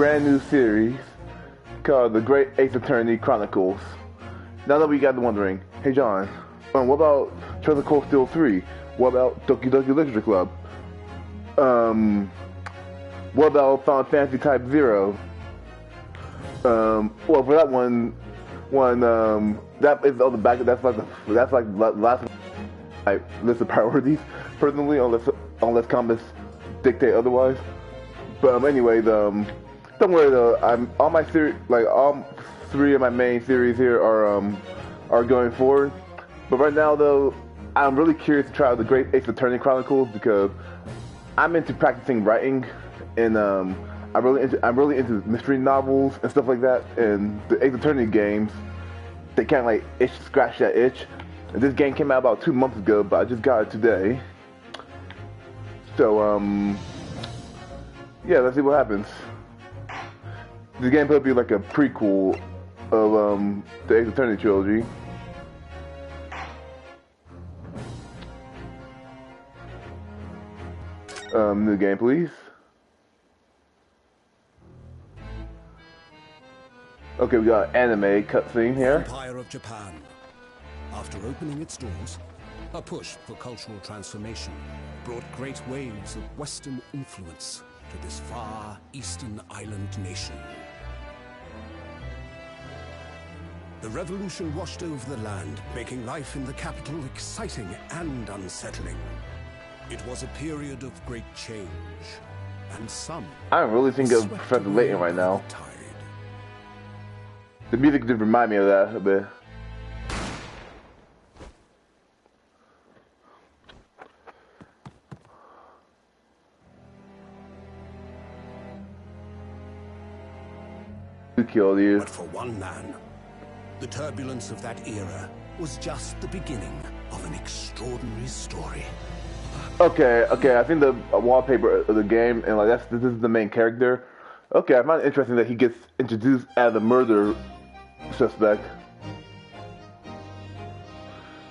brand new series called the Great Ace Attorney Chronicles. Now that we got wondering, hey John, what about Treasure Coast Steel 3? What about Doki Doki Literature Club? What about Final Fantasy Type 0? Well, for that one, that is on the back. That's like the last list of priorities, personally, unless comments dictate otherwise. But anyway, don't worry though. I'm all my series, like all three of my main series here are going forward. But right now though, I'm really curious to try out the Great Ace Attorney Chronicles because I'm into practicing writing, and I'm really into mystery novels and stuff like that. And the Ace Attorney games, they kind of like scratch that itch. And this game came out about 2 months ago, but I just got it today. So yeah, let's see what happens. This game will be like a prequel of the Ace Attorney trilogy. New game, please. Okay, we got anime cutscene here. Empire of Japan. After opening its doors, a push for cultural transformation brought great waves of Western influence to this far eastern island nation. The revolution washed over the land, making life in the capital exciting and unsettling. It was a period of great change, and some... I don't really think of Professor Layton right now. The music did remind me of that a bit. Who killed you? But for one man, the turbulence of that era was just the beginning of an extraordinary story. Okay, I think the wallpaper of the game, and like this is the main character. Okay, I find it interesting that he gets introduced as a murder suspect.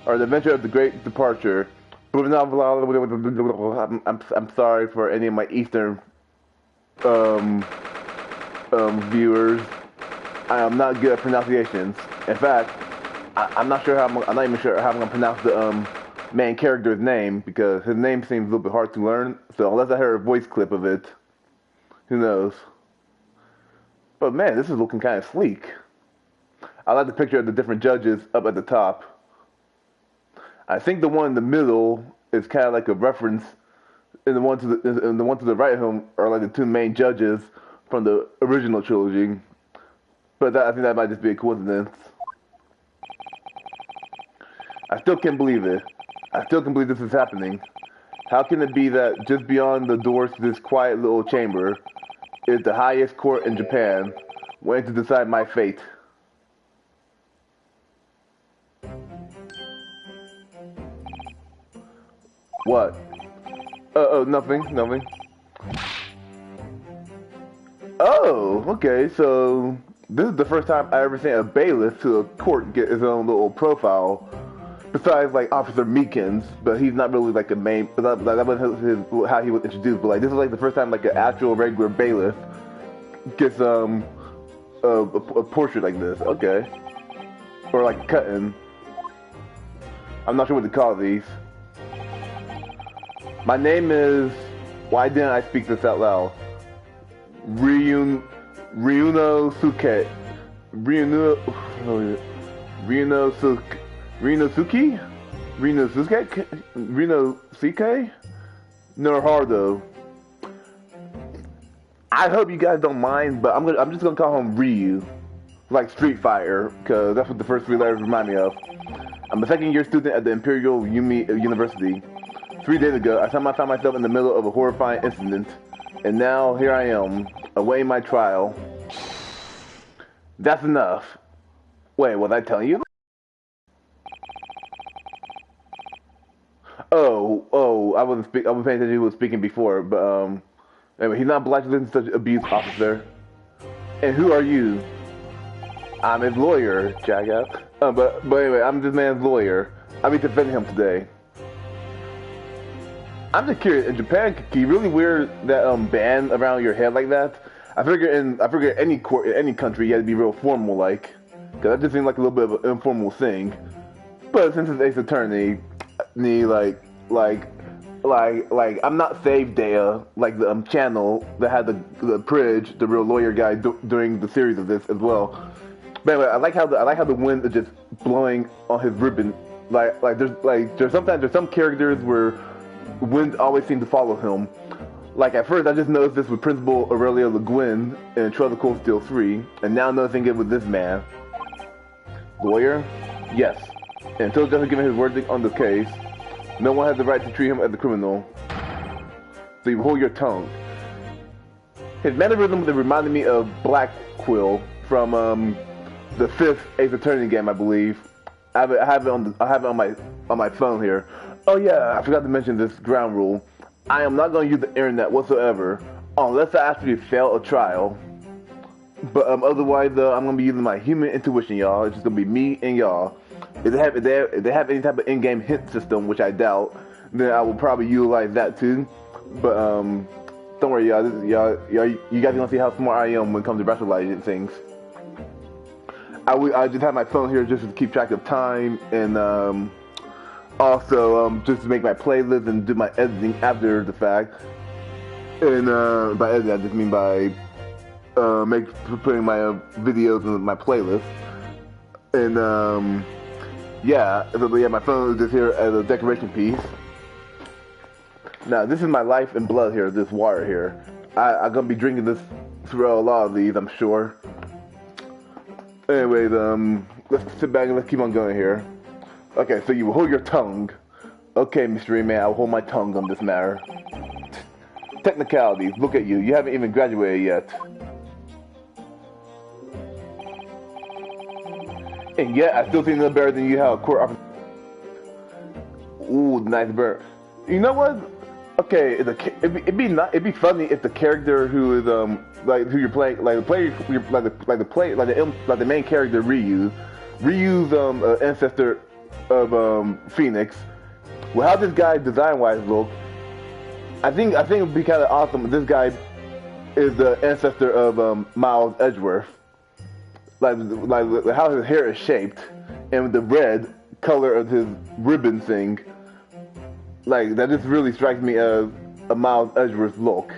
Or the adventure of the Great Departure. I'm sorry for any of my Eastern viewers. I am not good at pronunciations. In fact, I'm not even sure how I'm gonna pronounce the main character's name because his name seems a little bit hard to learn. So unless I heard a voice clip of it, who knows? But man, this is looking kind of sleek. I like the picture of the different judges up at the top. I think the one in the middle is kind of like a reference, and the one to the right of him are like the two main judges from the original trilogy. But I think that might just be a coincidence. I still can't believe it. I still can't believe this is happening. How can it be that just beyond the doors to this quiet little chamber is the highest court in Japan, waiting to decide my fate? What? Oh, nothing. Oh, okay, so this is the first time I ever seen a bailiff to a court get his own little profile. Besides, like, Officer Meekins, but he's not really, like, a main... That wasn't how he was introduced, but, like, this is, like, the first time, like, an actual regular bailiff gets, a portrait like this. Okay. Or, like, cutting. I'm not sure what to call these. My name is... Why didn't I speak this out loud? Ryunosuke. Ryunosuke Naruto. I hope you guys don't mind, but I'm just gonna call him Ryu, like Street Fighter, because that's what the first three letters remind me of. I'm a second-year student at the Imperial Yumi University. 3 days ago, I found myself in the middle of a horrifying incident, and now here I am, awaiting my trial. That's enough. Wait, was I telling you? Oh, I wasn't paying attention. He was speaking before, but anyway, he's not obliged to listen to such abuse, officer. And who are you? I'm his lawyer, jackass. But anyway, I'm this man's lawyer. I'll be defending him today. I'm just curious. In Japan, can you really wear that band around your head like that? I figure any court in any country you had to be real formal, like, cause that just seemed like a little bit of an informal thing. But since it's Ace Attorney, like I'm not Save Daya, like the channel that had the Pridge, the real lawyer guy during the series of this as well. But anyway, I like how the wind is just blowing on his ribbon. There's some characters where wind always seems to follow him. Like at first I just noticed this with Principal Aurelio Le Guin in Trail of Cold Steel 3, and now noticing it with this man. Lawyer? Yes. And until Justice given his verdict on the case, no one has the right to treat him as a criminal. So you hold your tongue. His mannerism reminded me of Black Quill from the 5th Ace Attorney game, I believe. I have it on my phone here. Oh yeah, I forgot to mention this ground rule. I am not going to use the internet whatsoever unless I actually fail a trial. But otherwise, I'm going to be using my human intuition, y'all. It's just going to be me and y'all. If they have any type of in-game hint system, which I doubt, then I will probably utilize that too. But don't worry, y'all. You guys are gonna see how smart I am when it comes to rationalizing things. I just have my phone here just to keep track of time, and also just to make my playlist and do my editing after the fact. And by editing, I just mean by putting my videos in my playlist. And yeah, my phone is just here as a decoration piece. Now, this is my life and blood here, this water here. I'm gonna be drinking this throughout a lot of these, I'm sure. Anyways, let's sit back and let's keep on going here. Okay, so you hold your tongue. Okay, Mystery Man, I'll hold my tongue on this matter. Technicalities, look at you. You haven't even graduated yet. And yet, I still think no better than you have a court officer. Ooh, nice bird. You know what? Okay, it'd be funny if the character who is who you're playing, like the main character Ryu's ancestor of Phoenix. Well, how this guy design-wise look, I think it would be kind of awesome if this guy is the ancestor of Miles Edgeworth. Like how his hair is shaped, and the red color of his ribbon thing, like that just really strikes me as a Miles Edgeworth look.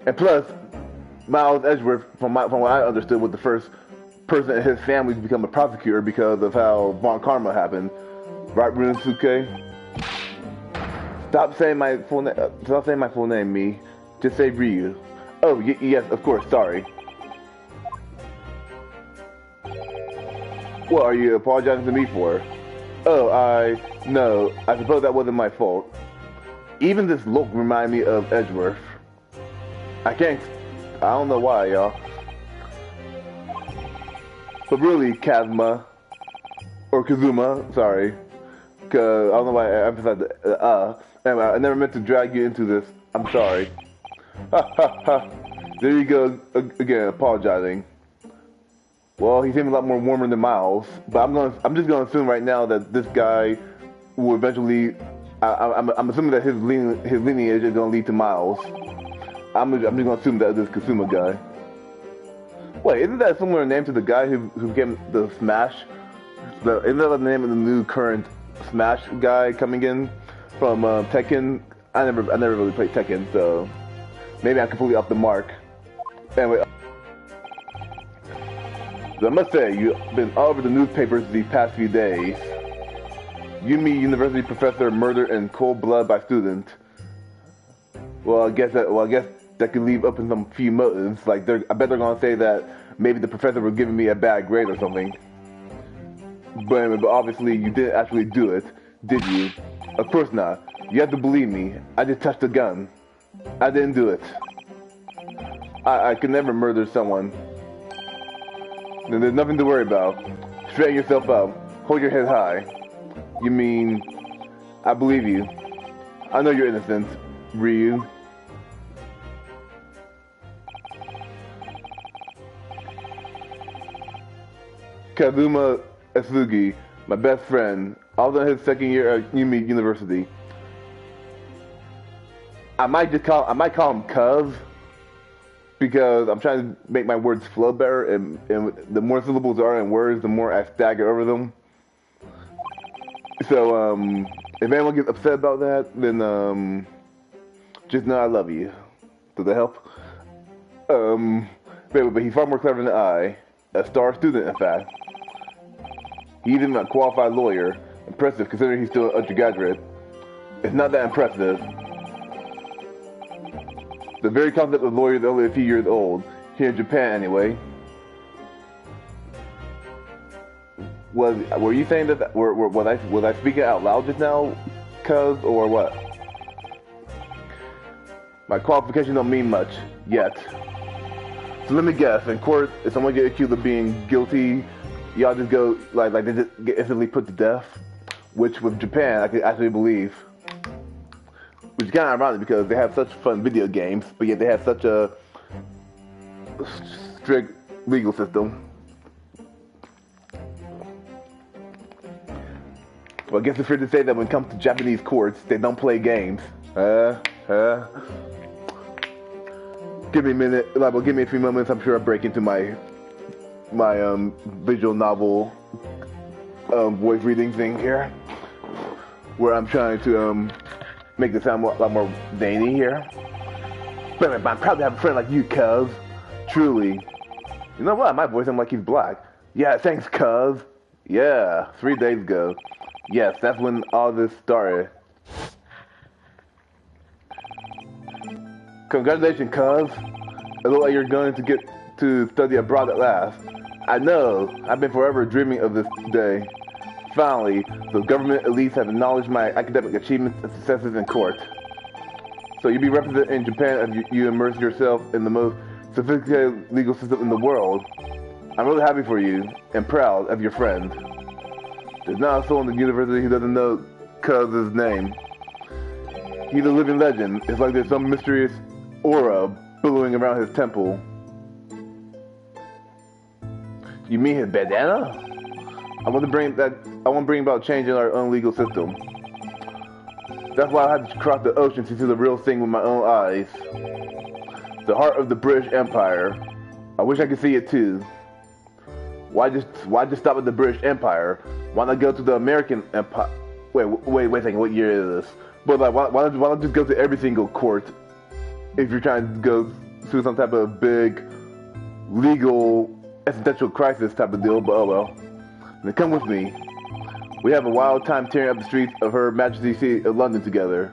And plus, Miles Edgeworth, from what I understood, was the first person in his family to become a prosecutor because of how Von Karma happened. Right, Runosuke? Stop saying my full name. Stop saying my full name, me. Just say Ryu. Oh, yes, of course, sorry. What are you apologizing to me for? Oh, no, I suppose that wasn't my fault. Even this look reminds me of Edgeworth. I don't know why, y'all. But really, Kazuma, or Kazuma, sorry. Cause I don't know why I emphasized the, anyway, I never meant to drag you into this. I'm sorry. Ha ha ha. There you go again, apologizing. Well, he seems a lot more warmer than Miles, but I'm just gonna assume right now that this guy will eventually. I'm assuming that his lineage is gonna lead to Miles. I'm just gonna assume that this Kasuma guy. Wait, isn't that a similar name to the guy who became the Smash? Isn't that the name of the new current Smash guy coming in from Tekken? I never really played Tekken, so maybe I'm completely off the mark. Anyway, I must say, you've been all over the newspapers these past few days. Yumi University professor murdered in cold blood by student. Well, I guess that could leave open some few motives. Like, I bet they're gonna say that maybe the professor was giving me a bad grade or something. But obviously, you didn't actually do it, did you? Of course not. You have to believe me. I just touched a gun. I didn't do it. I could never murder someone. Then there's nothing to worry about. Straighten yourself up. Hold your head high. You mean, I believe you. I know you're innocent, Ryu. Kazuma Asugi, my best friend. I was in his second year at Yumi University. I might call him Cuz, because I'm trying to make my words flow better, and the more syllables there are in words, the more I stagger over them. So, if anyone gets upset about that, then, just know I love you. Does that help? But he's far more clever than I. A star student, in fact. He's even a qualified lawyer. Impressive, considering he's still an undergraduate. It's not that impressive. The very concept of lawyers is only a few years old. Here in Japan, anyway. Were you saying that? Was I speaking out loud just now, Cuz, or what? My qualifications don't mean much yet. So let me guess. In court, if someone gets accused of being guilty, y'all just go like they just get instantly put to death. Which with Japan, I could actually believe. Which is kind of ironic because they have such fun video games, but yet they have such a strict legal system. Well, I guess it's fair to say that when it comes to Japanese courts, they don't play games. Give me a minute, give me a few moments. I'm sure I'll break into my visual novel voice reading thing here, where I'm trying to make this sound a lot more zany here. But I'm proud to have a friend like you, Cuz. Truly. You know what? My voice sounds like he's black. Yeah, thanks, Cuz. Yeah, 3 days ago. Yes, that's when all this started. Congratulations, Cuz. It looks like you're going to get to study abroad at last. I know. I've been forever dreaming of this day. Finally, the government elites have acknowledged my academic achievements and successes in court. So you'll be represented in Japan as you immerse yourself in the most sophisticated legal system in the world. I'm really happy for you and proud of your friend. There's not a soul in the university who doesn't know Cuz's name. He's a living legend. It's like there's some mysterious aura billowing around his temple. You mean his bandana? I want to bring about change in our own legal system. That's why I had to cross the ocean to see the real thing with my own eyes. The heart of the British Empire. I wish I could see it too. Why just stop at the British Empire? Why not go to the American Empire? Wait a second. What year is this? But like, why not just go to every single court if you're trying to go through some type of big legal existential crisis type of deal? But oh well. Then come with me. We have a wild time tearing up the streets of Her Majesty's City of London together.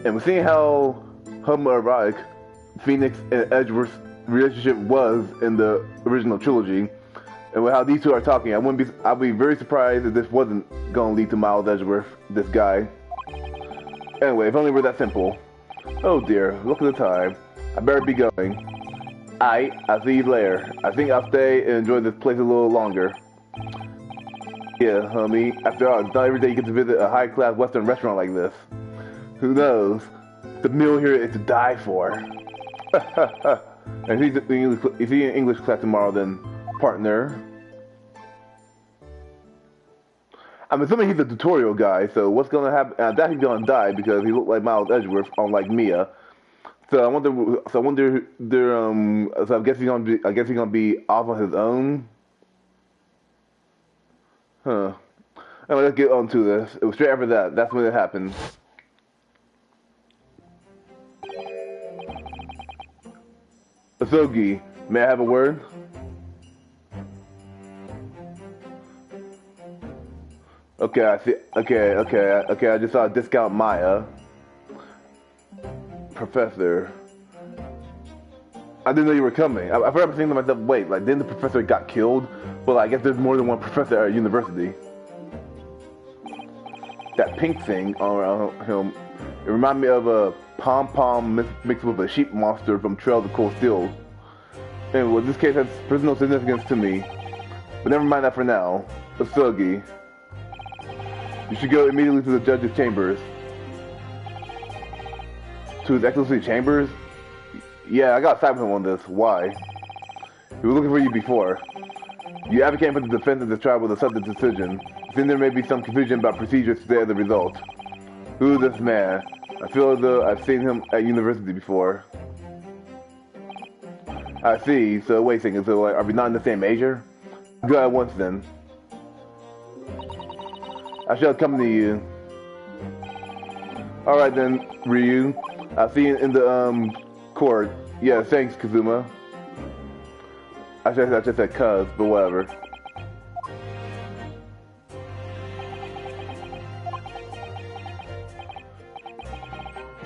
And we're seeing how homoerotic Phoenix and Edgeworth's relationship was in the original trilogy. And with how these two are talking, I'd be very surprised if this wasn't going to lead to Miles Edgeworth, this guy. Anyway, if only we're that simple. Oh dear, look at the time. I better be going. I'll see you later. I think I'll stay and enjoy this place a little longer. Yeah, homie. After all, it's not every day you get to visit a high-class Western restaurant like this. Who knows? The meal here is to die for. And if he's in English class tomorrow, then partner. I'm assuming he's a tutorial guy, so what's gonna happen? I doubt he's gonna die because he looked like Miles Edgeworth, unlike Mia. So I wonder. So I guess he's gonna be off on his own. Huh. Anyway, let's get on to this. It was straight after that. That's when it happened. Asogi, may I have a word? Okay, I see. Okay. I just saw a discount Maya. Professor. I didn't know you were coming. I forgot thinking to myself, wait, like, didn't the professor got killed? Well, I guess there's more than one professor at a university. That pink thing around him, it reminded me of a pom-pom mixed with a sheep monster from Trails of Cold Steel. Anyway, this case has personal significance to me. But never mind that for now. Asogi. You should go immediately to the judge's chambers. To his excellency chambers? Yeah, I got side with him on this. Why? He was looking for you before. You advocate for the defense of the trial with a sudden decision. Then there may be some confusion about procedures today as a result. Who is this man? I feel as though I've seen him at university before. I see. So wait a second. So like, are we not in the same major? Go at once then. I shall accompany you. All right then, Ryu. I'll see you in the court. Yeah, thanks, Kazuma. I just said cuz, but whatever.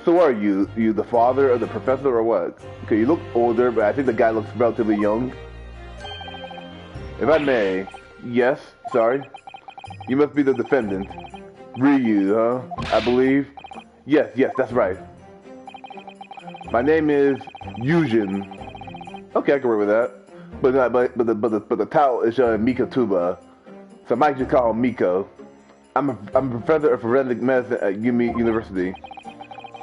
So are you? You the father of the professor or what? Okay, you look older, but I think the guy looks relatively young. If I may, yes, sorry. You must be the defendant. Ryu, huh? I believe. Yes, that's right. My name is Yujin. Okay, I can work with that. But the title is showing Miko Tuba, so I might just call him Miko. I'm a professor of forensic medicine at Yumi University.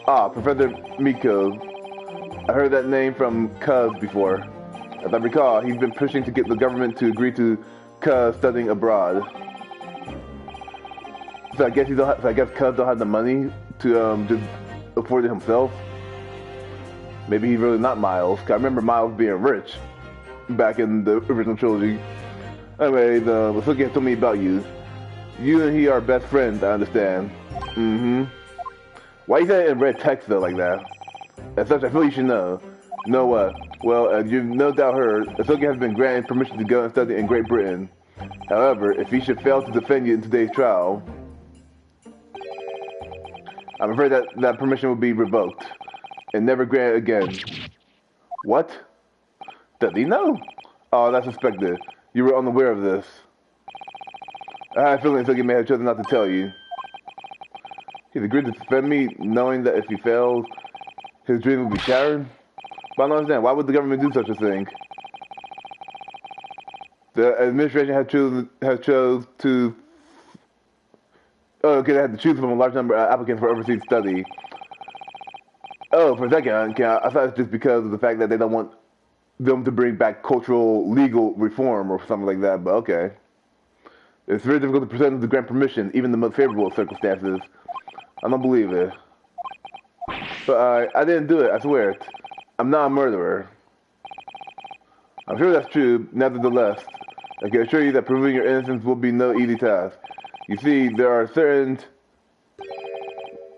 Ah, Professor Miko. I heard that name from Cuz before. As I recall, he's been pushing to get the government to agree to Cuz studying abroad. So I guess Cuz don't have the money to just afford it himself. Maybe he's really not Miles. 'Cause I remember Miles being rich back in the original trilogy. Anyway, the Suki told me about you. You and he are best friends, I understand. Mm-hmm. Why you say it in red text though like that? As such, I feel you should know. Know what? Well, as you've no doubt heard, Ahsoka has been granted permission to go and study in Great Britain. However, if he should fail to defend you in today's trial, I'm afraid that permission will be revoked and never granted again. What? Does he know? Oh, that's suspected. You were unaware of this. I had a feeling Ahsoka may have chosen not to tell you. He's agreed to defend me, knowing that if he fails, his dream will be shattered? But I don't understand, why would the government do such a thing? The administration has chose to... Oh, okay, they had to choose from a large number of applicants for overseas study. Oh, for a second, I thought it's just because of the fact that they don't want them to bring back cultural legal reform or something like that, but okay. It's very difficult to present them to grant permission, even in the most favorable of circumstances. I don't believe it. But I didn't do it, I swear it. I'm not a murderer. I'm sure that's true, nevertheless. I can assure you that proving your innocence will be no easy task. You see, there are certain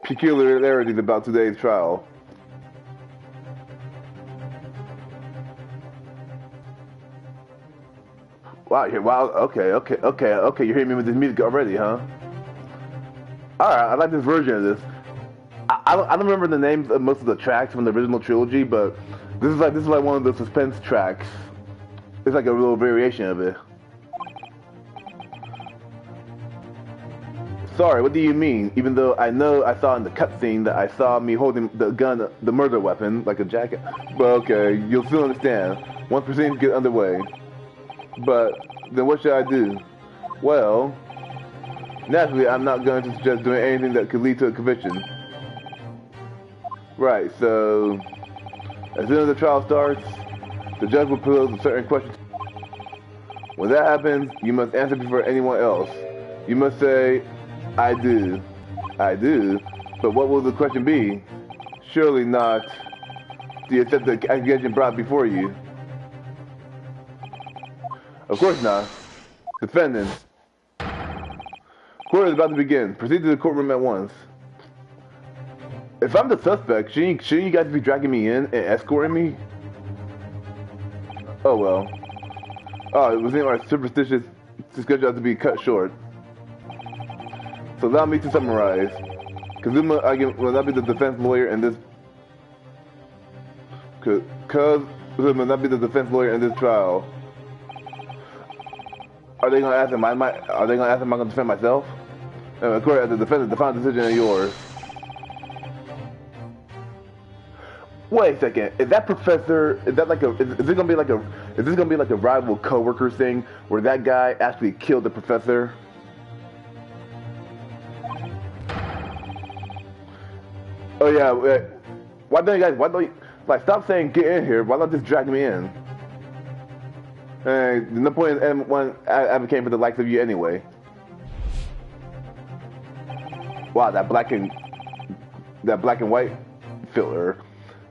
peculiarities about today's trial. Wow, okay, you're hitting me with this music already, huh? Alright, I like this version of this. I don't remember the names of most of the tracks from the original trilogy, but this is like one of the suspense tracks. It's like a little variation of it. Sorry, what do you mean? Even though I know I saw in the cutscene that I saw me holding the gun, the murder weapon, like a jacket. But okay, you'll soon understand once proceedings get underway. But then what should I do? Well, naturally, I'm not going to suggest doing anything that could lead to a conviction. Right, so as soon as the trial starts, the judge will pose a certain question. When that happens, you must answer before anyone else. You must say, I do. I do? But what will the question be? Surely not, do you accept the accusation brought before you? Of course not. Defendant. Court is about to begin. Proceed to the courtroom at once. If I'm the suspect, shouldn't you guys be dragging me in and escorting me? Oh well. Oh, it was in our superstitious schedule to be cut short. So allow me to summarize. Kazuma will not be the defense lawyer in this... Kazuma will not be the defense lawyer in this trial. Are they gonna ask him? Am I gonna defend myself? According to the defendant, the final decision is yours. Wait a second. Is that professor? Is that like a? Is this gonna be like a? Is this gonna be like a rival co-worker thing where that guy actually killed the professor? Oh yeah. Why don't you guys? Why don't you like stop saying get in here? Why not just drag me in? There's no point in when I advocating for the likes of you anyway. Wow, that black and that black and white filler.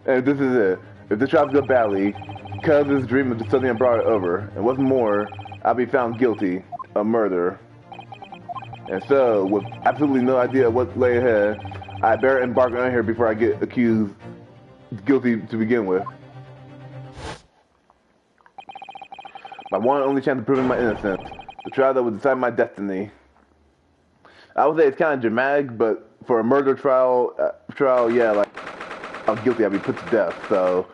And this is it. If the trials go badly, cuz this dream of something I brought it over. And what's more, I'll be found guilty of murder. And so, with absolutely no idea what lay ahead, I better embark on here before I get accused guilty to begin with. My one and only chance of proving my innocence. The trial that will decide my destiny. I would say it's kind of dramatic, but for a murder trial, yeah, like, I'm guilty, I'll be put to death, so...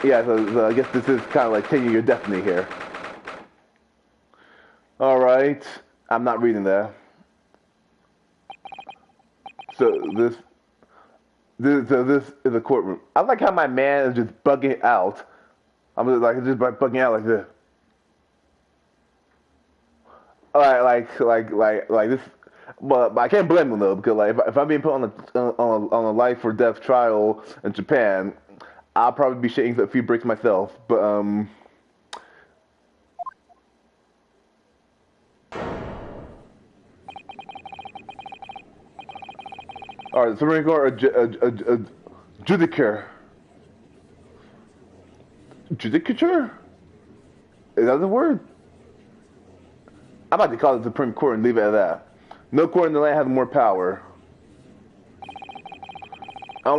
Yeah, so I guess this is kind of like taking your destiny here. Alright, I'm not reading that. So this is a courtroom. I like how my man is just bugging out. I'm just bugging out like this. Like this. But I can't blame him though, because like if I'm being put on a life or death trial in Japan, I'll probably be shaking a few bricks myself. But all right, Supreme Court judicature. Judicature? Is that the word? I'm about to call it the Supreme Court and leave it at that. No court in the land has more power. I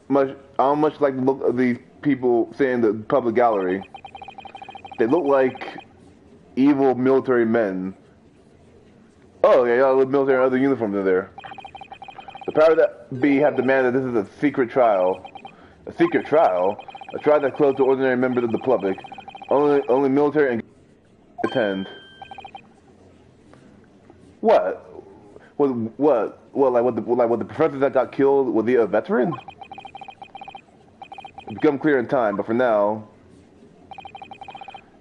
don't much like the look of these people sitting in the public gallery. They look like evil military men. Oh yeah, y'all look military and other uniforms in there. The power that be have demanded this is a secret trial. A secret trial? A trial that's closed to ordinary members of the public. Only military and attend. What? What? Like the professor that got killed, was he a veteran? It become clear in time, but for now,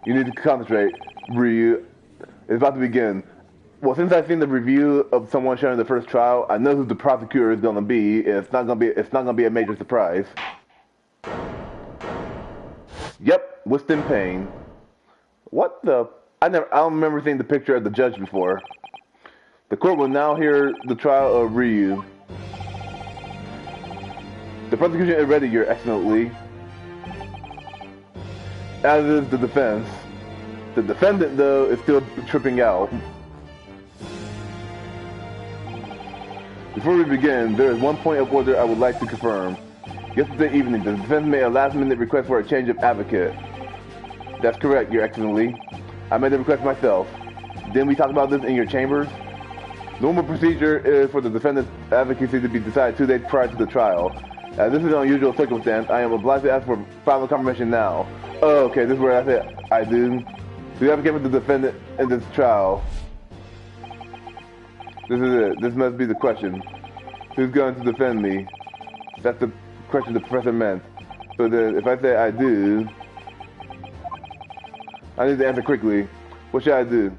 you need to concentrate. Ryu, it's about to begin. Well, since I've seen the review of someone showing the first trial, I know who the prosecutor is gonna be, and it's not gonna be a major surprise. Yep, Winston Payne. What the? I don't remember seeing the picture of the judge before. The court will now hear the trial of Ryu. The prosecution is ready, Your Excellency. As is the defense. The defendant, though, is still tripping out. Before we begin, there is one point of order I would like to confirm. Yesterday evening, the defense made a last-minute request for a change of advocate. That's correct, Your Excellency. I made the request myself. Didn't we talk about this in your chambers? Normal procedure is for the defendant's advocacy to be decided 2 days prior to the trial. As this is an unusual circumstance, I am obliged to ask for final confirmation now. Oh, okay, this is where I said I do. We advocate for the defendant in this trial. This is it. This must be the question. Who's going to defend me? That's the question the professor meant. So then, if I say I do, I need to answer quickly. What should I do?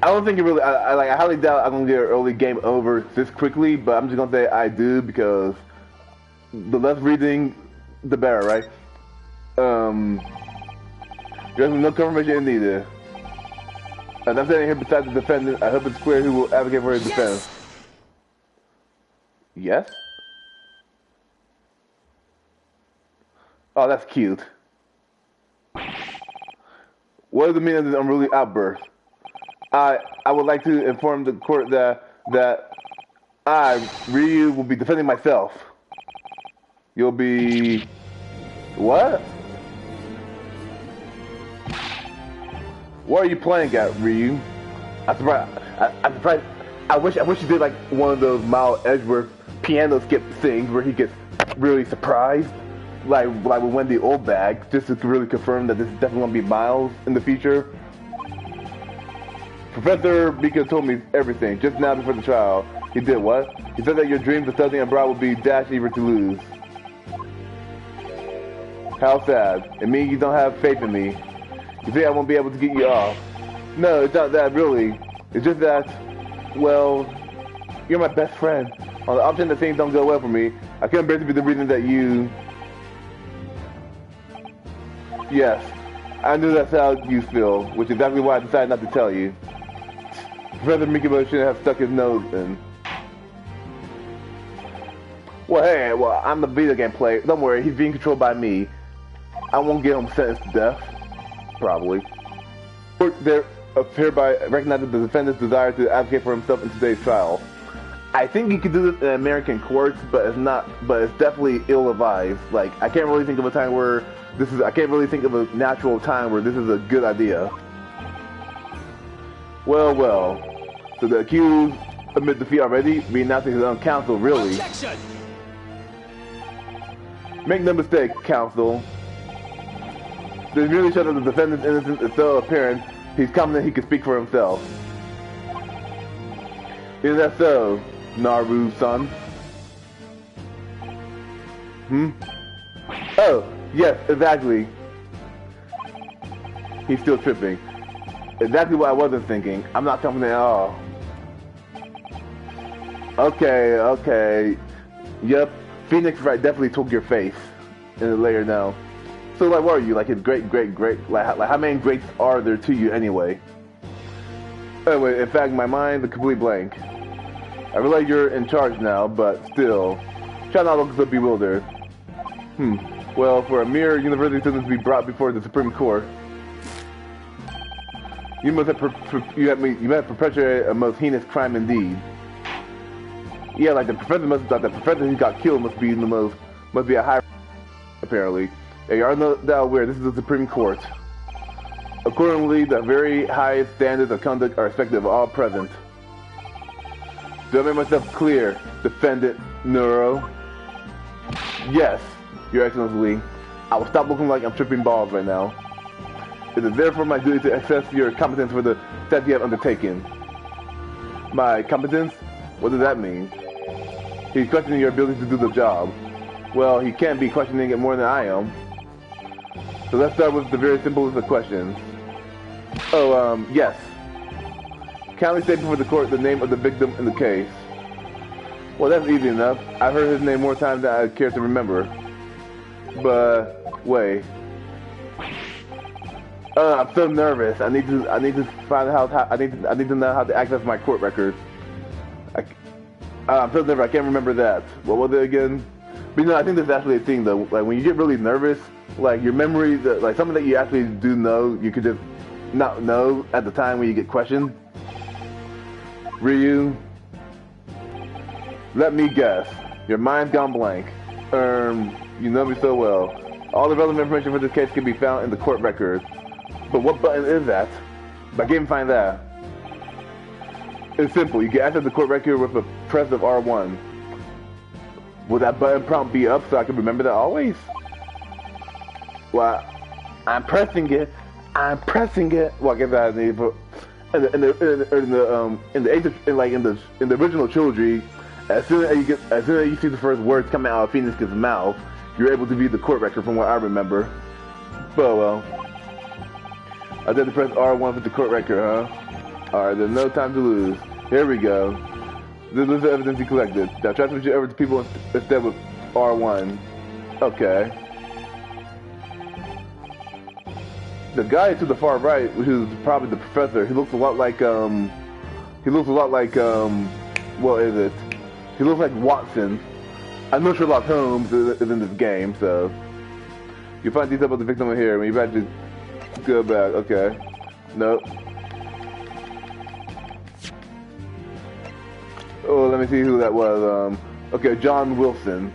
I don't think it really. I highly doubt I'm gonna get an early game over this quickly. But I'm just gonna say I do because the less reading, the better, right? There's no confirmation needed. And I'm sitting here beside the defendant. I hope it's clear who will advocate for his defense. Yes? Oh, that's cute. What is the meaning of this unruly outburst? I would like to inform the court that I, Ryu, will be defending myself. You'll be... What? What are you playing at, Ryu? I'm surprised. I wish you did like one of those Miles Edgeworth piano skip things where he gets really surprised, like with Wendy Oldbag, just to really confirm that this is definitely gonna be Miles in the future. Professor Bika told me everything just now before the trial. He did what? He said that your dreams of studying abroad will be dash eager to lose. How sad. It means you don't have faith in me. You think I won't be able to get you off? No, it's not that really. It's just that, well, you're my best friend. On the option that things don't go well for me, I couldn't bear to be the reason that you... Yes, I knew that's how you feel, which is exactly why I decided not to tell you. Professor Mikimo shouldn't have stuck his nose in. Well, hey, I'm the video game player. Don't worry, he's being controlled by me. I won't get him sentenced to death. Probably. There hereby recognizes the defendant's desire to advocate for himself in today's trial. I think you could do this in American courts, but it's not. But it's definitely ill-advised. Like, I can't really think of a time where this is. I can't really think of a natural time where this is a good idea. Well, well. So the accused admit defeat already, renouncing his own counsel. Really? Objection! Make no mistake, counsel. This merely shows that the defendant's innocence is so apparent, he's confident he can speak for himself. Is that so, Naru-san? Oh, yes, exactly. He's still tripping. Exactly what I wasn't thinking. I'm not confident at all. Okay, okay. Yep, Phoenix Wright definitely took your face in the layer now. So, like, what are you? Like, his great, like how many greats are there to you anyway? Anyway, in fact, my mind is complete blank. I realize you're in charge now, but still, try not to look so bewildered. Well, for a mere university student to be brought before the Supreme Court, you must have perpetrated a most heinous crime indeed. Yeah, like the professor who got killed must be a high, apparently. Yeah, you are no doubt aware this is the Supreme Court. Accordingly, the very highest standards of conduct are expected of all present. Do I make myself clear, defendant Neuro? Yes, Your Excellency. I will stop looking like I'm tripping balls right now. It is therefore my duty to assess your competence for the steps you have undertaken. My competence? What does that mean? He's questioning your ability to do the job. Well, he can't be questioning it more than I am. So let's start with the very simplest of questions. Oh, yes. Kindly state before the court the name of the victim in the case. Well, that's easy enough. I've heard his name more times than I care to remember. But wait. I'm so nervous. I need to find out how I need to know how to access my court records. I'm so nervous. I can't remember that. What was it again? But you know, I think that's actually a thing though. Like when you get really nervous, like your memory, like something that you actually do know, you could just not know at the time when you get questioned. Ryu, let me guess. Your mind's gone blank. You know me so well. All the relevant information for this case can be found in the court records. But what button is that? I can't find that. It's simple. You can access the court record with a press of R1. Will that button prompt be up so I can remember that always? Well, I'm pressing it. I'm pressing it. Well, I guess I need to. In the original trilogy, as soon as you see the first words coming out of Phoenix's mouth, you're able to view the court record from what I remember. But well, I did to press R1 for the court record, huh? Alright, there's no time to lose. Here we go. This is the evidence you collected. Now try to switch it over to people instead with R1. Okay. The guy to the far right, which is probably the professor, he looks a lot like, what is it? He looks like Watson. I know Sherlock Holmes is in this game, so. You find details about the victim in here, when you back to go back, okay. Nope. Oh, let me see who that was, okay, John Wilson.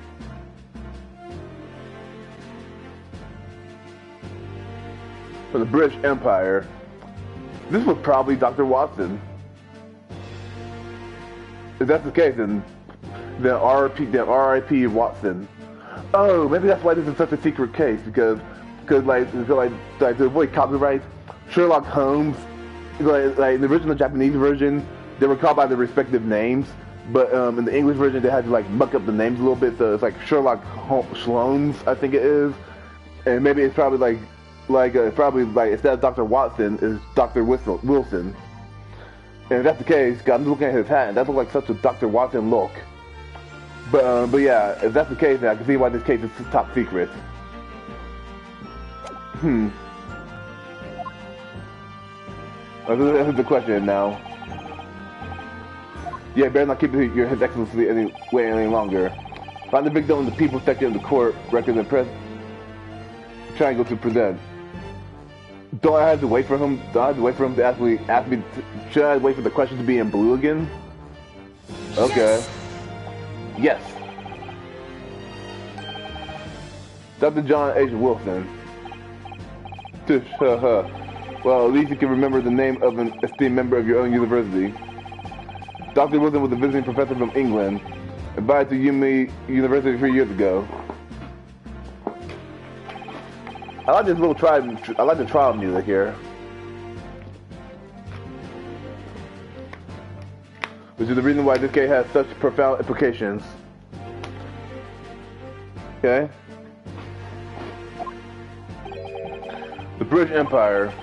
For the British Empire. This was probably Dr. Watson. If that's the case, then R.I.P. Watson. Oh, maybe that's why this is such a secret case, because to avoid copyright, Sherlock Holmes, like in the original Japanese version, they were called by their respective names, but in the English version they had to like muck up the names a little bit, so it's like Sherlock Holmes, I think it is, and maybe it's probably instead of Dr. Watson is Dr. Wilson. And if that's the case, I'm looking at his hat, and that looks like such a Dr. Watson look. But yeah, if that's the case, then I can see why this case is top secret. This is the question now. Yeah, better not keep His Excellency any longer. Find the victim in the people section of the court records and press triangle to present. Don't I have to wait for him? Do I have to wait for him to ask me? Should I wait for the question to be in blue again? Okay. Yes. Dr. John H. Wilson. Well, at least you can remember the name of an esteemed member of your own university. Dr. Wilson was a visiting professor from England, invited to University 3 years ago. I like this little I like the trial music here. Which is the reason why this case has such profound implications. Okay. The British Empire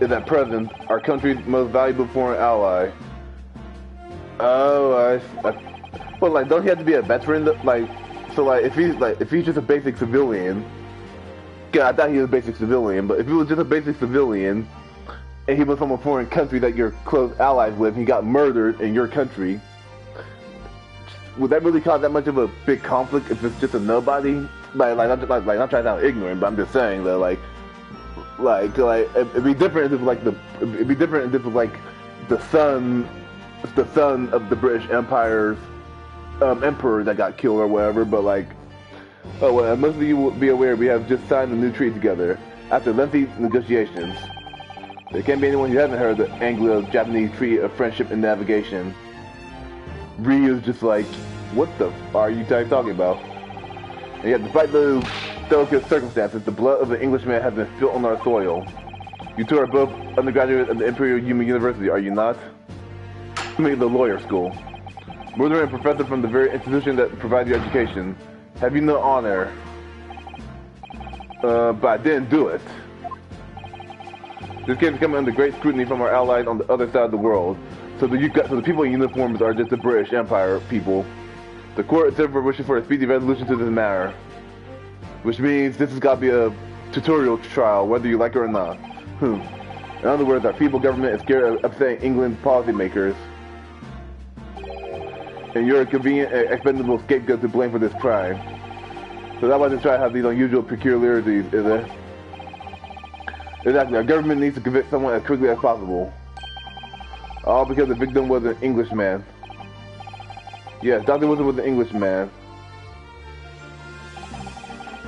is at present our country's most valuable foreign ally. Oh, but like, don't he have to be a veteran? Like, so like, if he's just a basic civilian. Yeah, I thought he was a basic civilian, but if he was just a basic civilian, and he was from a foreign country that you're close allies with, and he got murdered in your country, would that really cause that much of a big conflict if it's just a nobody? Like not trying to sound ignorant, but I'm just saying that like it'd be different if it was like the son of the British Empire's emperor that got killed or whatever. But like, oh well, most of you will be aware we have just signed a new treaty together after lengthy negotiations. There can't be anyone who hasn't heard the Anglo-Japanese Treaty of Friendship and Navigation. Ryu's just like, what the f are you guys talking about? And yet, despite those delicate circumstances, the blood of an Englishman has been spilled on our soil. You two are both undergraduates at the Imperial Human University, are you not? I mean, the lawyer school. Murderer and professor from the very institution that provides your education. Have you no honor? But I didn't do it. This case is coming under great scrutiny from our allies on the other side of the world. So the people in uniforms are just the British Empire people. The court is therefore wishing for a speedy resolution to this matter. Which means this has got to be a tutorial trial, whether you like it or not. In other words, our feeble government is scared of upsetting England's policymakers. And you're a convenient and expendable scapegoat to blame for this crime. So that's why they try to have these unusual peculiarities, is it? Exactly, our government needs to convict someone as quickly as possible. All because the victim was an Englishman. Yes, Dr. Wilson was an Englishman.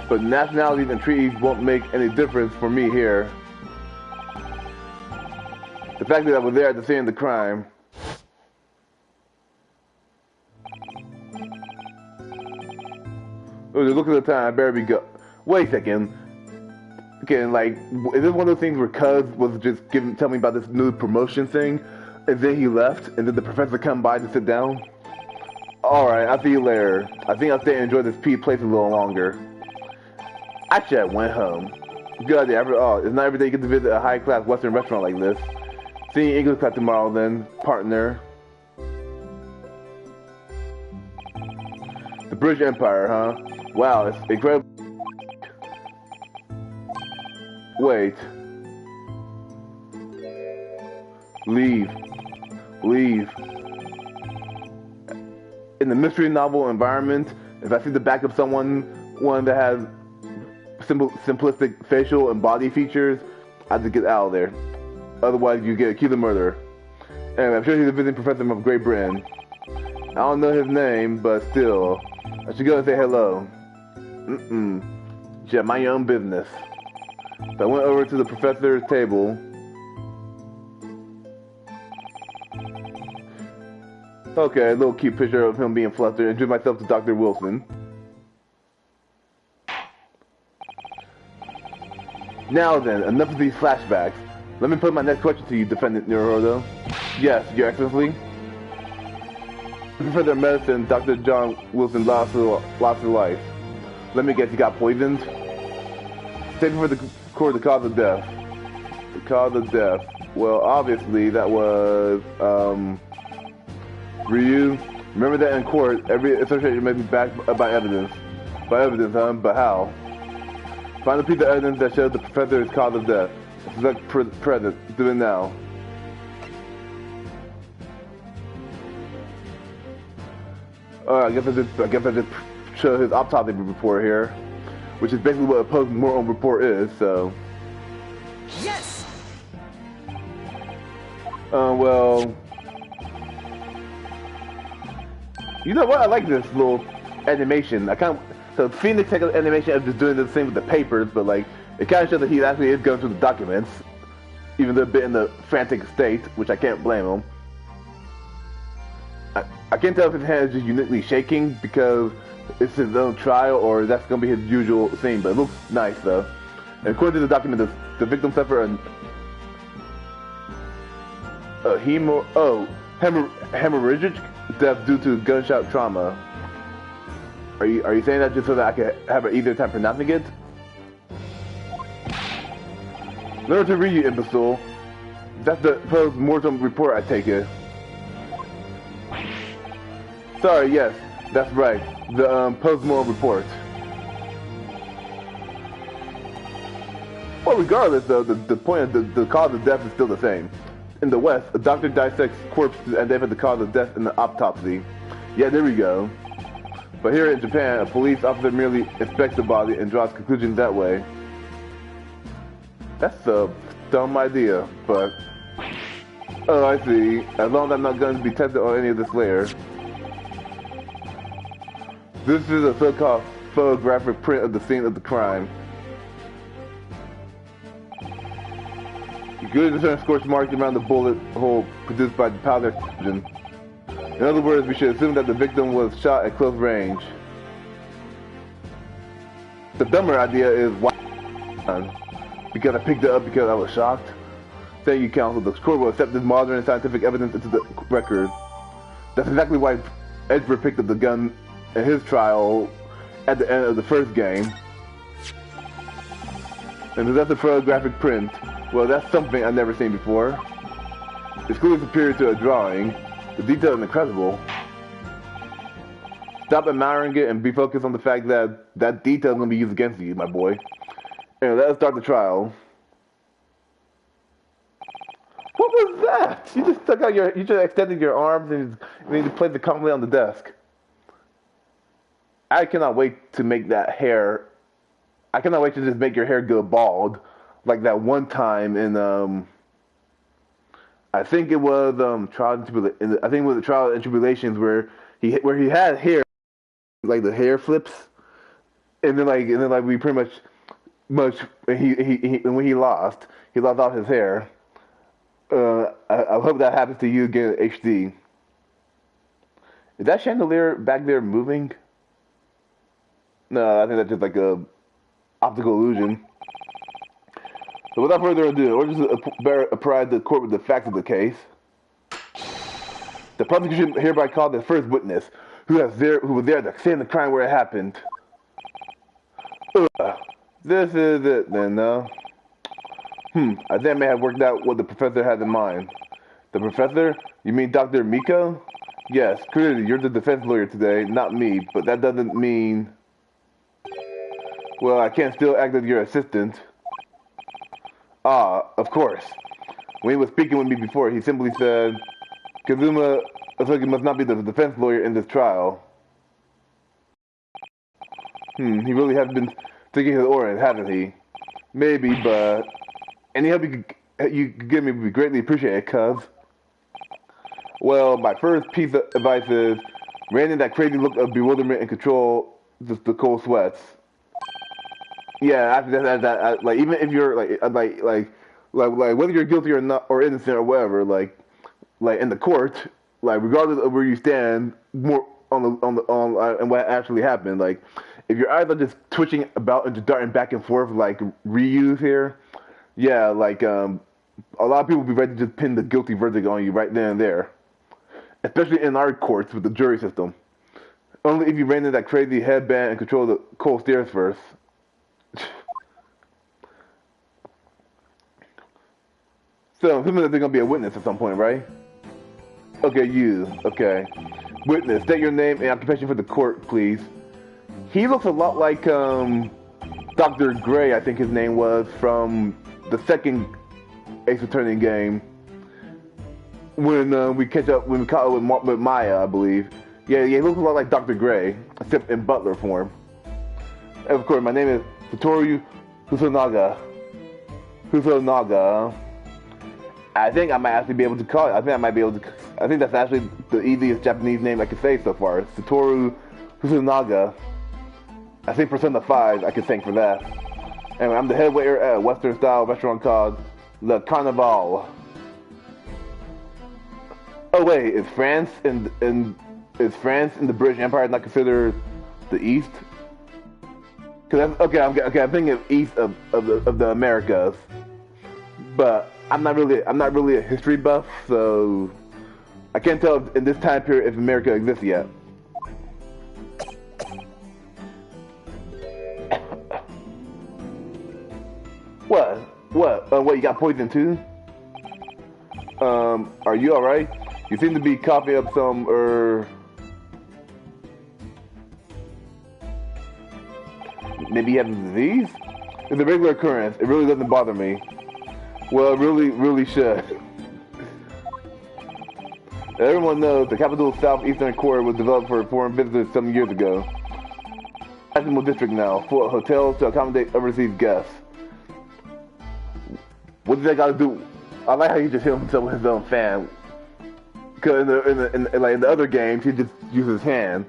But nationalities and treaties won't make any difference for me here. The fact that I was there at the scene of the crime. Oh, look at the time, I better be go. Wait a second. Okay, like, is this one of those things where Cuz was just tell me about this new promotion thing, and then he left, and then the professor come by to sit down? Alright, I'll see you later. I think I'll stay and enjoy this place a little longer. Actually, I went home. Good idea. It's not every day you get to visit a high-class Western restaurant like this. See you in English class tomorrow then, partner. The British Empire, huh? Wow, it's incredible. Wait. Leave. In the mystery novel environment, if I see the back of one that has simplistic facial and body features, I have to get out of there. Otherwise, you get accused of murder. And I'm sure he's a visiting professor from Great Britain. I don't know his name, but still, I should go and say hello. Yeah, mind your own business. So I went over to the professor's table. Okay, a little cute picture of him being flustered. Introduced myself to Dr. Wilson. Now then, enough of these flashbacks. Let me put my next question to you, Defendant Neurodo. Yes, Your Excellency. Professor of Medicine, Dr. John Wilson lost his life. Let me guess, he got poisoned? State before the court the cause of death. The cause of death. Well, obviously, that was, Ryu. Remember that in court, every association may be backed by evidence. By evidence, huh? But how? Find a piece of evidence that shows the professor's cause of death. Select present. Do it now. I guess I just show his autopsy report here, which is basically what a post-mortem report is. So. Yes. Well, you know what? I like this little animation. So Phoenix takes an animation of just doing the same with the papers, but like it kind of shows that he actually is going through the documents, even though a bit in the frantic state, which I can't blame him. I can't tell if his hand is just uniquely shaking because it's his own trial, or that's going to be his usual thing, but it looks nice though. And according to the document, the victim suffered a hemorrhagic death due to gunshot trauma. Are you saying that just so that I can have an easier time pronouncing it? Learn to read, you imbecile. That's the post-mortem report, I take it. Sorry, yes, that's right. The post-mortem report. Well, regardless, though, the point of the cause of death is still the same. In the West, a doctor dissects corpses and identifies the cause of death in the autopsy. Yeah, there we go. But here in Japan, a police officer merely inspects the body and draws conclusions that way. That's a dumb idea, but... Oh, I see. As long as I'm not going to be tested on any of this layer. This is a so-called photographic print of the scene of the crime. You could discern scorch marks around the bullet hole produced by the powder explosion. In other words, we should assume that the victim was shot at close range. The dumber idea is why because I picked it up because I was shocked. Thank you, counsel. The court will accept this modern scientific evidence into the record. That's exactly why Edgeworth picked up the gun in his trial at the end of the first game. And that's a photographic print. Well, that's something I've never seen before. It's clearly superior to a drawing. The detail is incredible. Stop admiring it and be focused on the fact that that detail is going to be used against you, my boy. Anyway, let's start the trial. What was that? You just took out you just extended your arms and you just placed it calmly on the desk. I cannot wait to make that hair. I cannot wait to just make your hair go bald, like that one time in I think it was Trial and Tribulations. I think it was the Trial and Tribulations where he had hair, like the hair flips, and then like we pretty much and when he lost all his hair. I hope that happens to you again in HD. Is that chandelier back there moving? No, I think that's just like a optical illusion. So without further ado, orders to apprise the court with the facts of the case. The prosecution hereby called the first witness, who was there to scene the crime where it happened. This is it then, no? I think I may have worked out what the professor had in mind. The professor? You mean Dr. Miko? Yes, clearly you're the defense lawyer today, not me, but that doesn't mean... Well, I can't still act as your assistant. Ah, of course. When he was speaking with me before, he simply said, Kazuma Osogi must not be the defense lawyer in this trial. He really has been thinking his orange, hasn't he? Maybe, but any help you could give me would be greatly appreciated, cuz. Well, my first piece of advice is, rein in that crazy look of bewilderment and control the cold sweats. Yeah, after that, like even if you're like whether you're guilty or not or innocent or whatever, like in the court, like regardless of where you stand, more on and what actually happened, like if your eyes are just twitching about and just darting back and forth like reuse here, yeah, like a lot of people will be ready to just pin the guilty verdict on you right then and there, especially in our courts with the jury system. Only if you rein in that crazy headband and control the cold stares first. So, assuming that they're gonna be a witness at some point, right? Okay, you. Okay. Witness, state your name and occupation for the court, please. He looks a lot like Dr. Gray, I think his name was, from the second Ace Attorney game. When we caught up with Maya, I believe. Yeah, he looks a lot like Dr. Gray, except in butler form. And of course, my name is Satoru Kusunaga. I think I might actually be able to call it. I think that's actually the easiest Japanese name I could say so far. Satoru Kusunaga. I think Persona 5 I could thank for that. Anyway, I'm the head waiter at a Western-style restaurant called Le Carnaval. Oh wait, is France in the British Empire not considered the East? I'm thinking of east of the Americas, but I'm not really a history buff, so I can't tell in this time period if America exists yet. What? What? You got poisoned too? Are you alright? You seem to be coughing up some, maybe you have a disease? It's a regular occurrence. It really doesn't bother me. Well, it really should. Everyone knows the capital's southeastern quarter was developed for foreign visitors some years ago. National district now, full of hotels to accommodate overseas guests. What does that got to do? I like how he just hit himself with his own fan. Cause in the other games, he just uses his hand.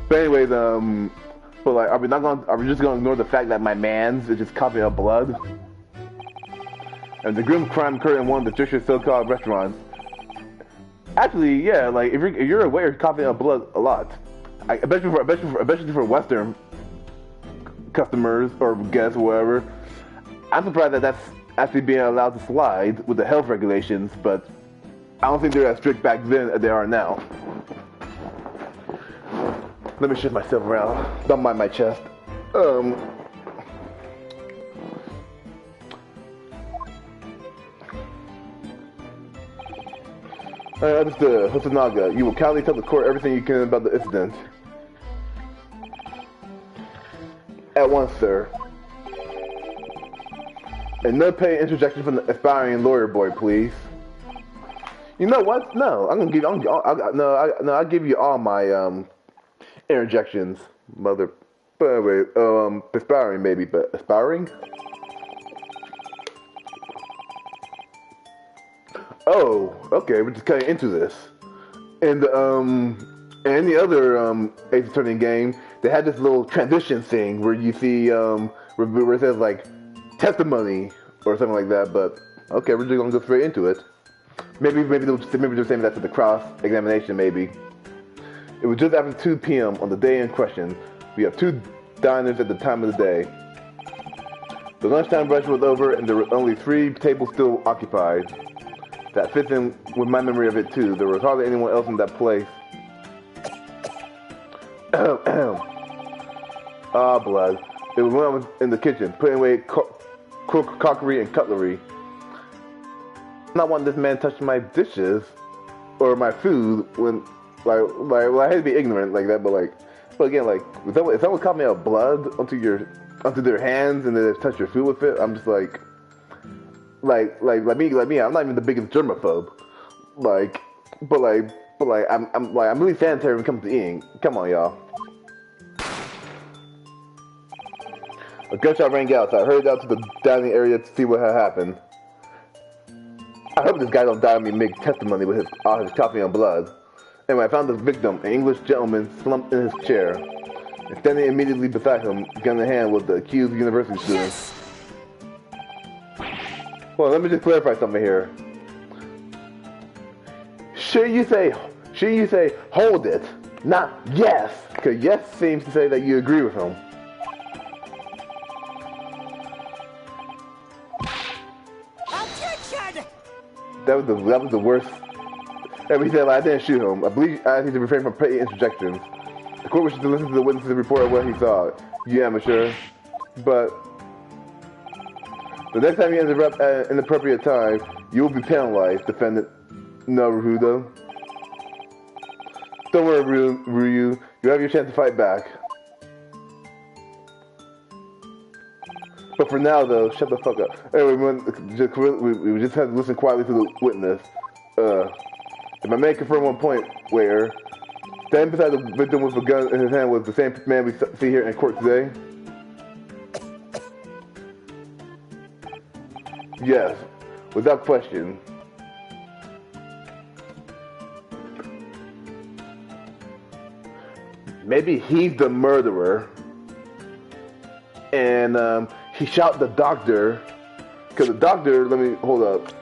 But anyways, but like, are we just gonna ignore the fact that my man's is just coughing up blood? And the grim crime occurred in one of the strictest so-called restaurants. Actually, yeah, like if you're aware of coughing up blood a lot, especially for Western customers or guests or whatever, I'm surprised that that's actually being allowed to slide with the health regulations, but I don't think they're as strict back then as they are now. Let me shift myself around. Don't mind my chest. Understood. Hosonaga, you will kindly tell the court everything you can about the incident. At once, sir. And no pay interjection from the aspiring lawyer boy, please. You know what? No, I'll give you all my interjections, mother. But anyway, aspiring maybe, but aspiring. Oh, okay, we're just cutting into this. And any other Ace Attorney game, they had this little transition thing where you see where it says like testimony or something like that. But okay, we're just gonna go straight into it. Maybe they're saying that to the cross examination. Maybe it was just after 2 p.m. on the day in question. We have 2 diners at the time of the day. The lunchtime rush was over, and there were only 3 tables still occupied. That fits in with my memory of it too. There was hardly anyone else in that place. Ah, blood. It was when I was in the kitchen, putting away crockery and cutlery. I'm not wanting this man touching my dishes or my food when, I hate to be ignorant like that, but again, like, if someone caught me out blood onto their hands and then they touch your food with it, I'm just like me, I'm not even the biggest germaphobe. I'm really sanitary when it comes to eating. Come on, y'all. A gunshot rang out, so I hurried out to the dining area to see what had happened. I hope this guy don't die on me make testimony with his coffee and blood. Anyway, I found the victim, an English gentleman, slumped in his chair. And standing immediately beside him, gun in hand, was the accused university student. Yes. Well, let me just clarify something here. Should you say, hold it, not yes? Because yes seems to say that you agree with him. Objection! That was the worst. And we said, I didn't shoot him. I believe I need to refrain from petty interjections. The court wishes to listen to the witness's report of what he saw. Yeah, amateur. But the next time you interrupt at an inappropriate time, you will be penalized, defendant Naruhodo. Don't worry, Ryu. You have your chance to fight back. But for now, though, shut the fuck up. Anyway, we just had to listen quietly to the witness. If I may confirm one point, waiter, Standing beside the victim with a gun in his hand was the same man we see here in court today? Yes, without question. Maybe he's the murderer, and he shot the doctor. Because the doctor, let me hold up.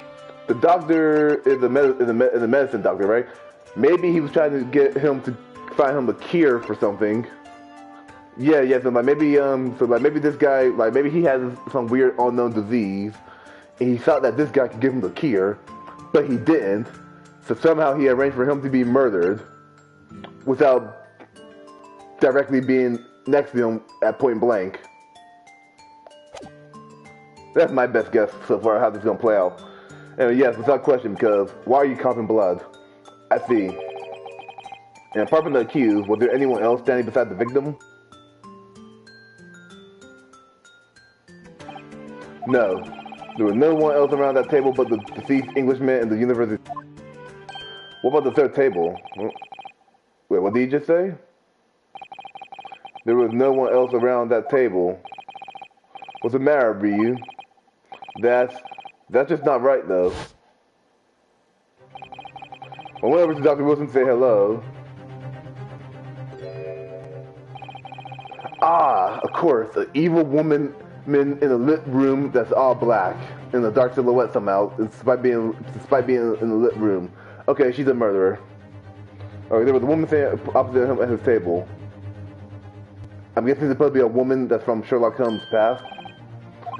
The doctor is the medicine doctor, right? Maybe he was trying to get him to find him a cure for something. Yeah. So maybe this guy, like maybe he has some weird unknown disease, and he thought that this guy could give him the cure, but he didn't. So somehow he arranged for him to be murdered without directly being next to him at point blank. That's my best guess so far how this is gonna play out. And yes, without question, because why are you coughing blood? I see. And apart from the accused, was there anyone else standing beside the victim? No. There was no one else around that table but the deceased Englishman and the university. What about the third table? Wait, what did he just say? There was no one else around that table. What's the matter, Ryu? That's just not right, though. I went over to Dr. Wilson to say hello. Ah, of course, an evil woman in a lit room that's all black, in a dark silhouette somehow, despite being in a lit room. Okay, she's a murderer. Okay, there was a woman standing opposite him at his table. I'm guessing it's supposed to be a woman that's from Sherlock Holmes' past.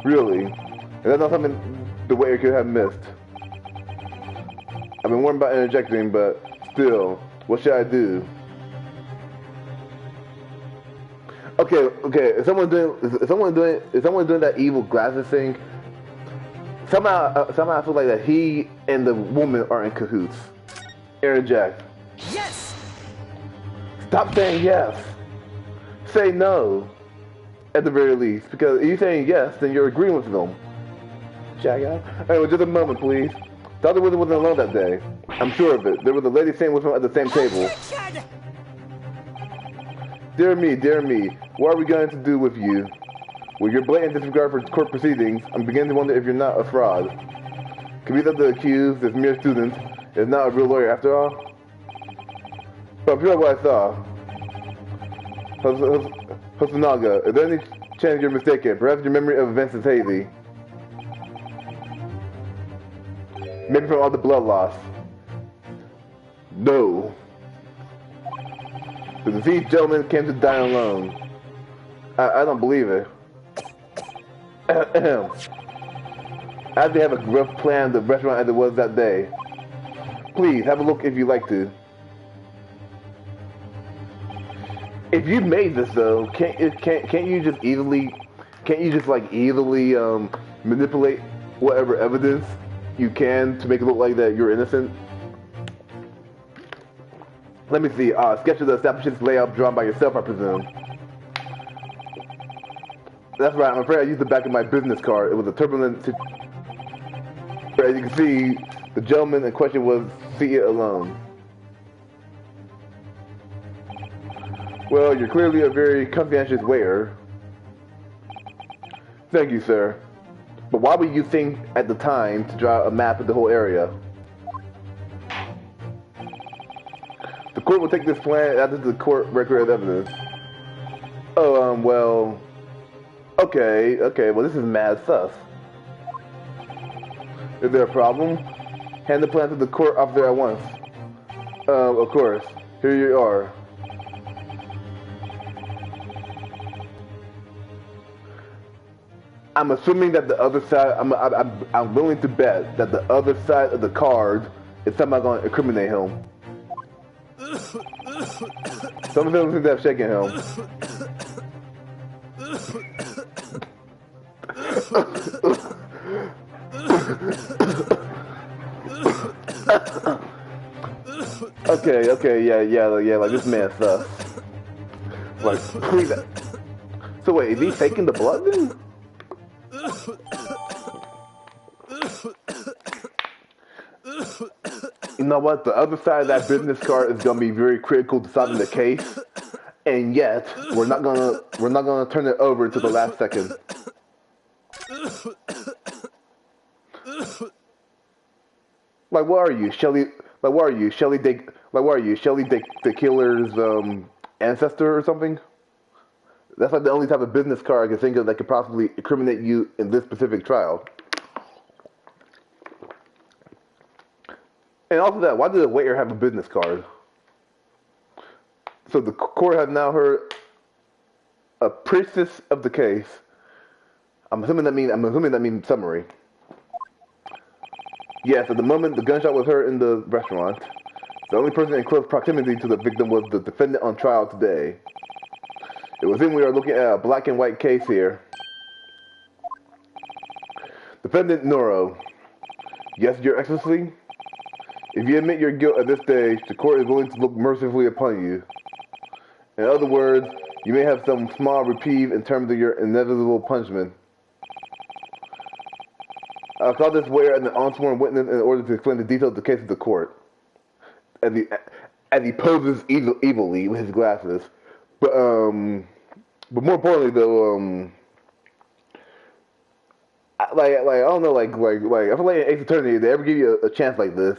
Really? Is that not something the waiter could have missed? I've been warned about interjecting, but still, what should I do? Okay. Is someone doing that evil glasses thing? Somehow I feel like that he and the woman are in cahoots. Interject. Yes. Stop saying yes. Say no, at the very least, because if you're saying yes, then you're agreeing with them. Check out. Anyway, just a moment, please. Dr. Wilson wasn't alone that day. I'm sure of it. There was a lady staying with him at the same table. Dear me, what are we going to do with you? With your blatant disregard for court proceedings, I'm beginning to wonder if you're not a fraud. Could be that the accused is mere student, is not a real lawyer after all? But I'm sure of what I saw. Hosonaga, is there any chance you're mistaken? Perhaps your memory of events is hazy. Maybe from all the blood loss. No. The deceased gentleman came to die alone. I don't believe it. I had to have a rough plan of the restaurant as it was that day. Please, have a look if you'd like to. If you made this though, can't you just easily manipulate whatever evidence you can to make it look like that you're innocent? Let me see. Sketch of the establishment's layout drawn by yourself, I presume. That's right. I'm afraid I used the back of my business card. It was a turbulent situation. As you can see, the gentleman in question was seated alone. Well, you're clearly a very conscientious waiter. Thank you, sir. But why would you think at the time to draw a map of the whole area? The court will take this plan after the court record as evidence. Oh, well... Okay, well this is mad sus. Is there a problem? Hand the plan to the court officer at once. Of course. Here you are. I'm assuming that the other side, I'm willing to bet that the other side of the card is somehow going to incriminate him. Some of them think they're shaking him. Okay, yeah, like this man sus. Like, please. So wait, is he faking the blood then? You know what? The other side of that business card is gonna be very critical to solving the case, and yet we're not gonna turn it over to the last second. Like, what are you, Shelly? Like, what are you, Shelly? The killer's ancestor or something? That's like the only type of business card I can think of that could possibly incriminate you in this specific trial. And also that, why did the waiter have a business card? So the court has now heard a priestess of the case. I'm assuming that means summary. Yes, at the moment the gunshot was heard in the restaurant. The only person in close proximity to the victim was the defendant on trial today. It was in we are looking at a black and white case here. Defendant Noro. Yes, Your Excellency. If you admit your guilt at this stage, the court is willing to look mercifully upon you. In other words, you may have some small reprieve in terms of your inevitable punishment. I'll call this waiter an unsworn witness in order to explain the details of the case to the court. As he poses evilly with his glasses. But more importantly though, I don't know, I feel like in Ace Attorney, if they ever give you a chance like this,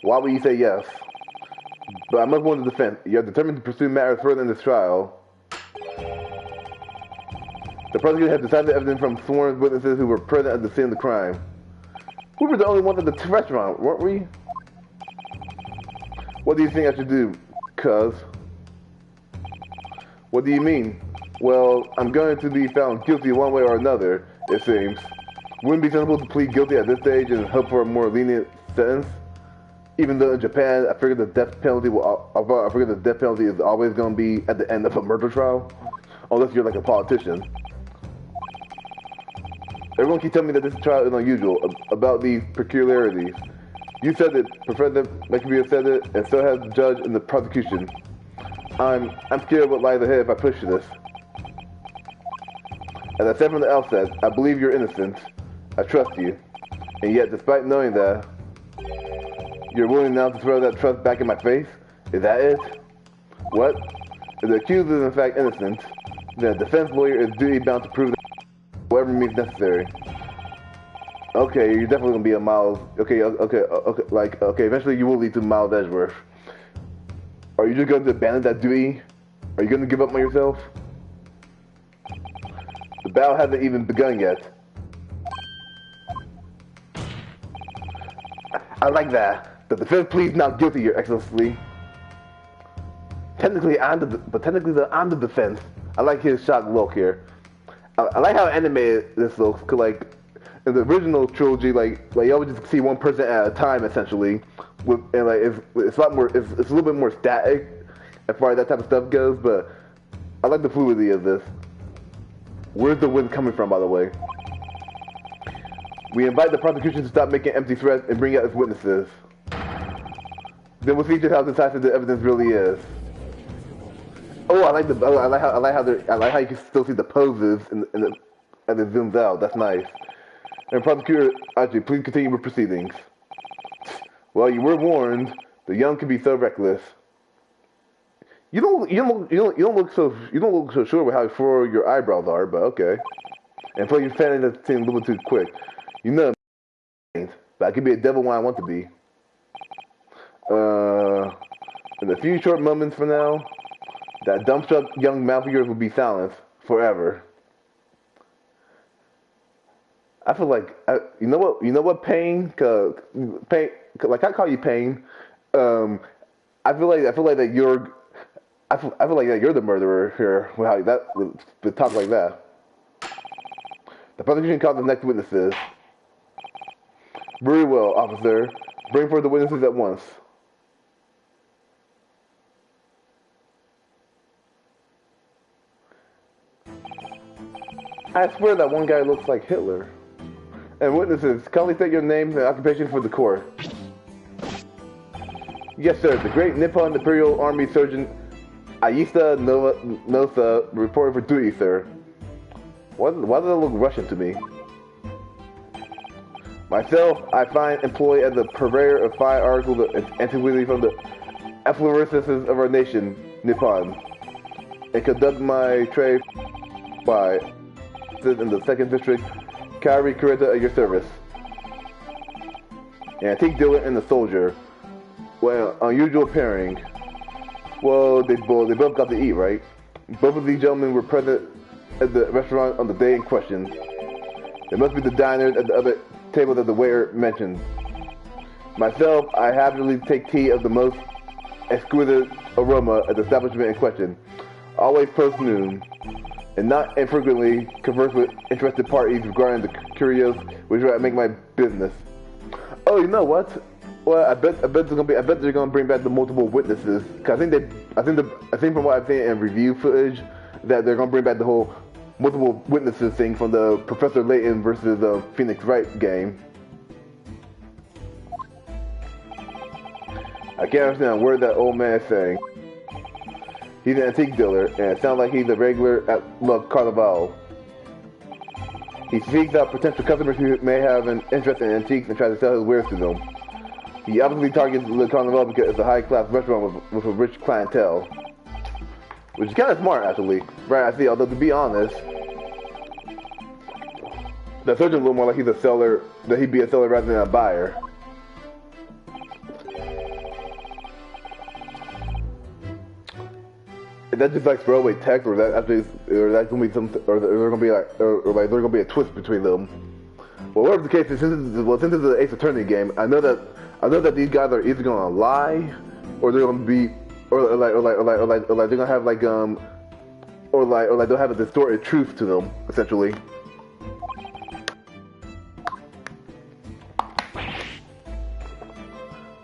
why would you say yes? But I must warn the defense. You are determined to pursue matters further in this trial. The prosecutor has decided evidence from sworn witnesses who were present at the scene of the crime. We were the only ones at the restaurant, weren't we? What do you think I should do, cuz? What do you mean? Well, I'm going to be found guilty one way or another, it seems. Wouldn't it be sensible to plead guilty at this stage and hope for a more lenient sentence? Even though in Japan, I figure the death penalty is always going to be at the end of a murder trial, unless you're like a politician. Everyone keeps telling me that this trial is unusual about these peculiarities. You said it, Professor McAbee said it, and so has the judge and the prosecution. I'm scared of what lies ahead if I push this. As I said from the outset, I believe you're innocent. I trust you. And yet, despite knowing that, you're willing now to throw that trust back in my face? Is that it? What? If the accused is in fact innocent, then a defense lawyer is duty bound to prove that whatever means necessary. Okay, you're definitely gonna be a Miles. Okay, eventually you will lead to Miles Edgeworth. Are you just going to abandon that duty? Are you going to give up on yourself? The battle hasn't even begun yet. I like that. The defense pleads not guilty, Your Excellency. Technically, I'm the defense. I like his shocked look here. I like how animated this looks. Cause like in the original trilogy, like you always just see one person at a time, essentially. And like it's a lot more. It's a little bit more static as far as that type of stuff goes. But I like the fluidity of this. Where's the wind coming from, by the way? We invite the prosecution to stop making empty threats and bring out its witnesses. Then we'll see just how decisive the evidence really is. Oh, I like how you can still see the poses as it zooms out. That's nice. And prosecutor, actually, please continue with proceedings. Well, you were warned. The young can be so reckless. You don't look so sure with how furrowed your eyebrows are, but okay. And plus, you're fanning the thing a little too quick. You know, but I could be a devil when I want to be. In a few short moments from now, that dumbstruck young mouth of yours will be silenced forever. I feel like you know what, Pain? Pain, like I call you Pain. I feel like that you're. I feel like that you're the murderer here. With talk like that. The prosecution called the next witnesses. Very well, officer. Bring forth the witnesses at once. I swear that one guy looks like Hitler. And witnesses, kindly state your names and occupation for the court. Yes, sir. The Great Nippon Imperial Army Surgeon Ayisa Nosa reporting for duty, sir. Why does it look Russian to me? Myself, I find employed as a purveyor of fine articles of antiquity from the affluences of our nation, Nippon, and conduct my trade by in the 2nd District, Kairi Kurita at your service. Antique dealer and the soldier. Well, unusual pairing. Well, they both got to eat, right? Both of these gentlemen were present at the restaurant on the day in question. They must be the diners at the other table that the waiter mentioned. Myself, I happily take tea of the most exquisite aroma at the establishment in question, always post-noon, and not infrequently converse with interested parties regarding the curios which make my business. Oh, you know what? Well, I bet they're gonna bring back the multiple witnesses. Cause I think from what I've seen in review footage, that they're gonna bring back the whole multiple witnesses thing from the Professor Layton versus Phoenix Wright game. I can't understand a word that old man is saying. He's an antique dealer, and it sounds like he's a regular at La Carnival. He seeks out potential customers who may have an interest in antiques and tries to sell his wares to them. He obviously targets Le Carnival because it's a high-class restaurant with a rich clientele. Which is kind of smart, actually. Right, I see, although to be honest, that search is a little more like he's a seller, that he'd be a seller rather than a buyer. Is that just like throwaway text, or is that actually, or is that gonna be some, or is there gonna be like, or like there's gonna be a twist between them? Well, whatever the case is, since it's an Ace Attorney game, I know that these guys are either gonna lie, or they're gonna be, or they're gonna have like or they'll have a distorted truth to them, essentially.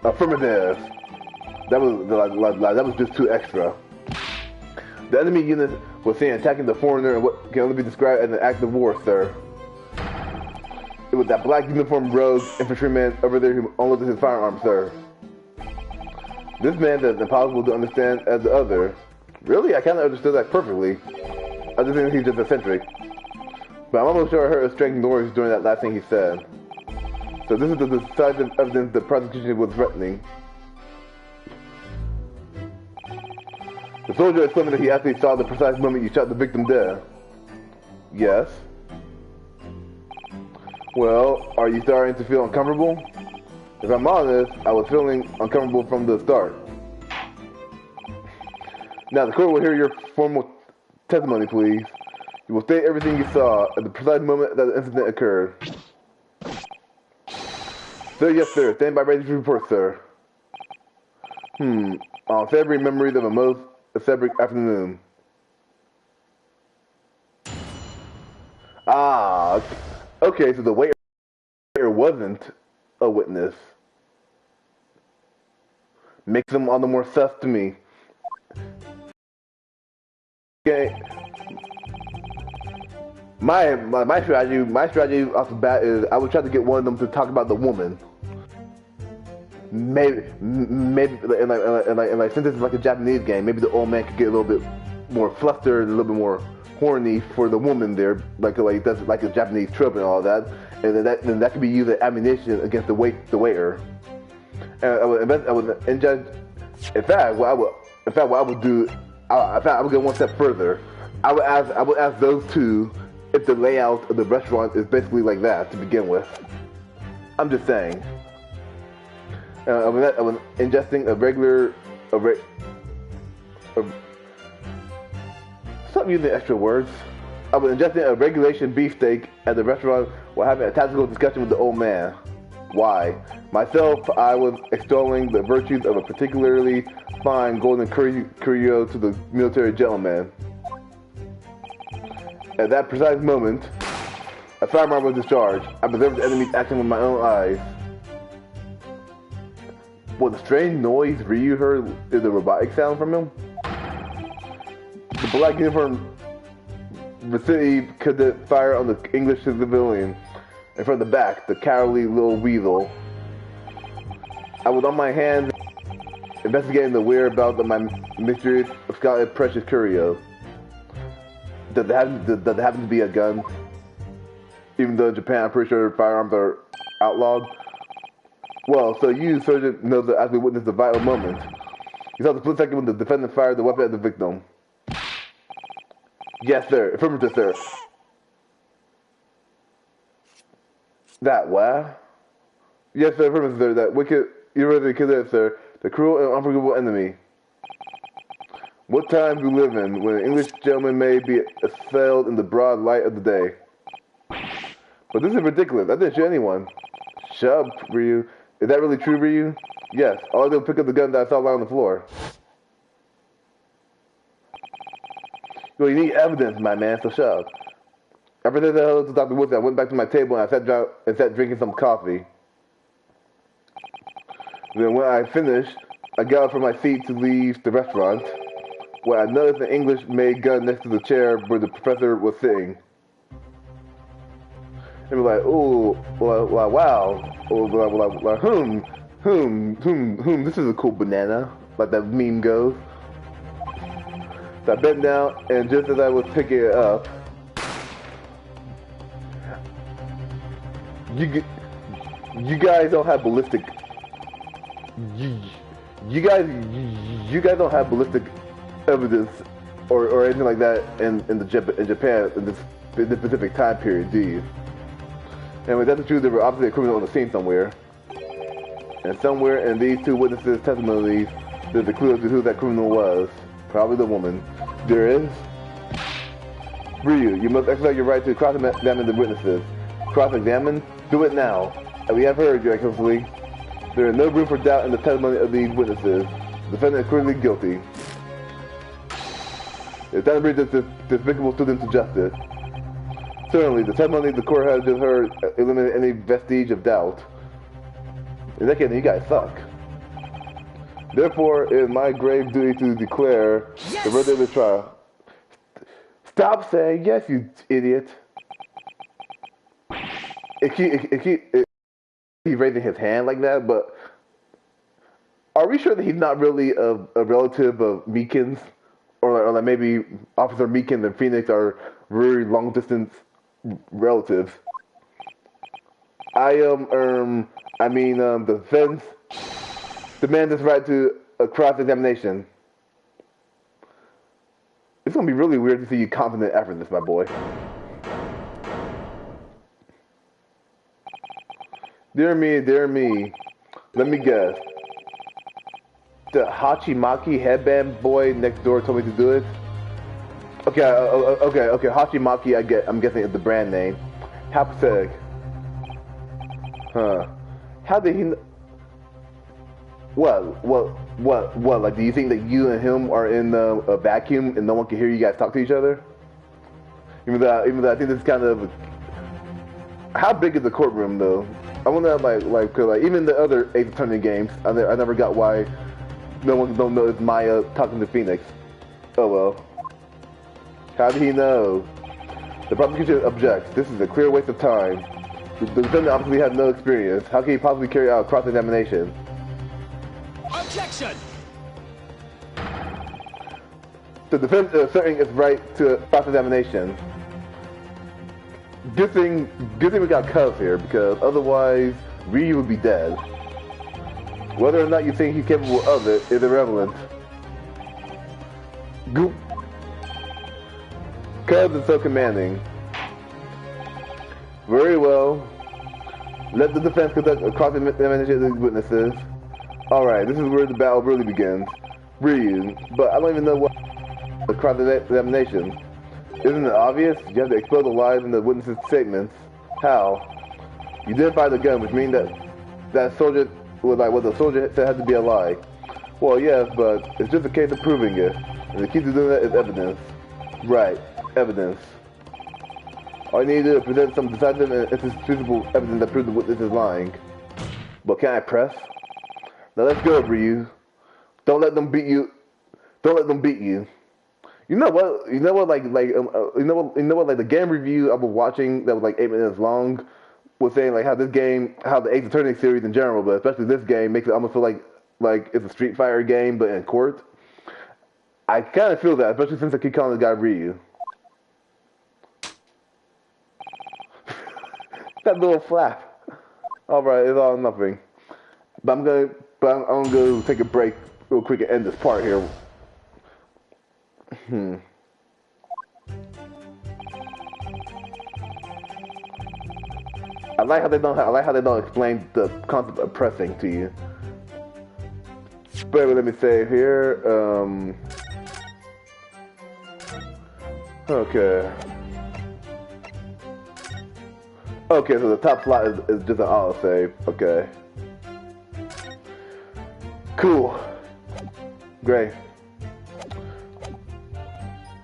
Affirmative. That was just too extra. The enemy unit was seen attacking the foreigner in what can only be described as an act of war, sir. It was that black uniformed rogue infantryman over there who unloaded his firearm, sir. This man is impossible to understand as the other. Really? I kind of understood that perfectly. I just think he's just eccentric. But I'm almost sure I heard a strange noise during that last thing he said. So this is the decisive evidence the prosecution was threatening. The soldier explained that he actually saw the precise moment you shot the victim dead. Yes. Well, are you starting to feel uncomfortable? If I'm honest, I was feeling uncomfortable from the start. Now, the court will hear your formal testimony, please. You will state everything you saw at the precise moment that the incident occurred. Sir, yes, sir. Stand by ready to report, sir. February memories of a most February afternoon. Ah, okay, so the waiter wasn't a witness. Makes them all the more sus to me. Okay. My strategy off the bat is I would try to get one of them to talk about the woman. Maybe, and since this is like a Japanese game, maybe the old man could get a little bit more flustered, a little bit more horny for the woman there, like that's like a Japanese trope and all that, and then that could be used as ammunition against the waiter. And I would go one step further. I would ask those two if the layout of the restaurant is basically like that to begin with. I'm just saying. I was ingesting stop using extra words. I was ingesting a regulation beefsteak at the restaurant while having a tactical discussion with the old man. Why? Myself, I was extolling the virtues of a particularly fine golden curio to the military gentleman. At that precise moment, a firearm was discharged. I observed the enemy's action with my own eyes. What the strange noise Ryu heard is a robotic sound from him? The black uniform city cadet fire on the English civilian, and from the back, the cowardly little weasel. I was on my hands investigating the whereabouts of my mysterious Scottish precious curio. Does it happen to be a gun? Even though in Japan, I'm pretty sure firearms are outlawed. Well, so you, Sergeant, knows that actually witnessed the vital moment. You saw the split second when the defendant fired the weapon at the victim. Yes, sir. Affirmative, sir. That what? Yes, sir. Affirmative, sir. That wicked, irreverent killer, sir. The cruel and unforgivable enemy. What time do we live in when an English gentleman may be assailed in the broad light of the day? But this is ridiculous. I didn't shoot anyone. Shut up, Ryu. Is that really true, Ryu? Yes. All I did was pick up the gun that I saw lying on the floor. Well, you need evidence, my man, so shut up. After saying hello to Dr. Woodson, I went back to my table and I sat down and sat drinking some coffee. Then when I finished, I got up from my seat to leave the restaurant, where I noticed an English-made gun next to the chair where the professor was sitting. And we're like, ooh, wow, this is a cool banana, like that meme goes. So I bent down, and just as I was picking it up, you guys don't have ballistic. You guys don't have ballistic evidence or anything like that in Japan in this specific time period, do you? And if that's true, there were obviously a criminal on the scene somewhere. And somewhere in these two witnesses' testimonies, there's a clue as to who that criminal was. Probably the woman. There is. Ryu, you must exercise your right to cross-examine the witnesses. Cross-examine? Do it now. And we have heard, Your Excellency. There is no room for doubt in the testimony of these witnesses. The defendant is clearly guilty. It's time to bring this despicable student to justice. Certainly, the testimony the court has just heard eliminated any vestige of doubt. In that case, you guys suck. Therefore, it is my grave duty to declare the verdict of the trial. Stop saying yes, you idiot. He's raising his hand like that, but are we sure that he's not really a relative of Meekins? Or like maybe Officer Meekins and Phoenix are very long distance relatives. The defense demands this right to a cross-examination. It's gonna be really weird to see you confident after this, my boy. Dear me. Let me guess. The Hachimaki headband boy next door told me to do it. Okay. Hachimaki, I'm guessing is the brand name. How pathetic. Huh. How did he? What? Like, do you think that you and him are in a vacuum and no one can hear you guys talk to each other? Even though I think this is kind of. How big is the courtroom though? I wonder, cause even the other Ace Attorney games, I never got why no one don't know it's Maya talking to Phoenix. Oh well. How did he know? The prosecution objects. This is a clear waste of time. The defendant obviously had no experience. How can he possibly carry out a cross-examination? Objection! The defense is asserting its right to cross-examination. Good thing we got Cuz here, because otherwise Ryu would be dead. Whether or not you think he's capable of it is irrelevant. Goop. Cuz is so commanding. Very well. Let the defense conduct a cross-examination of these witnesses. Alright, this is where the battle really begins. Ryu, but I don't even know what the cross-examination. Isn't it obvious? You have to expose the lies in the witnesses' statements. How? You didn't fire the gun, which means that soldier was like what the soldier said had to be a lie. Well, yes, but it's just a case of proving it. And the key to doing that is evidence. Right, evidence. All you need to do is present some decisive and indisputable evidence that proves the witness is lying. But can I press? Now let's go, Ryu. Don't let them beat you. Don't let them beat you. You know what? Like the game review I was watching that was like 8 minutes long was saying like how the Ace Attorney series in general, but especially this game makes it almost feel like it's a Street Fighter game but in court. I kind of feel that, especially since I keep calling the guy Ryu. That little flap. All right, it's all or nothing. But I'm gonna take a break real quick and end this part here. I like how they don't explain the concept of pressing to you. But let me say here. Okay. Okay, so the top slot is just an autosave. Okay. Cool. Great.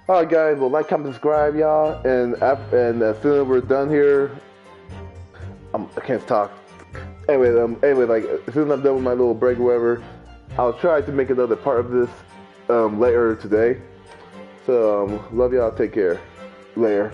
Alright guys, well like, comment, subscribe y'all, and as soon as we're done here, I can't talk. Anyway, like as soon as I'm done with my little break or whatever, I'll try to make another part of this later today. So love y'all, take care. Later.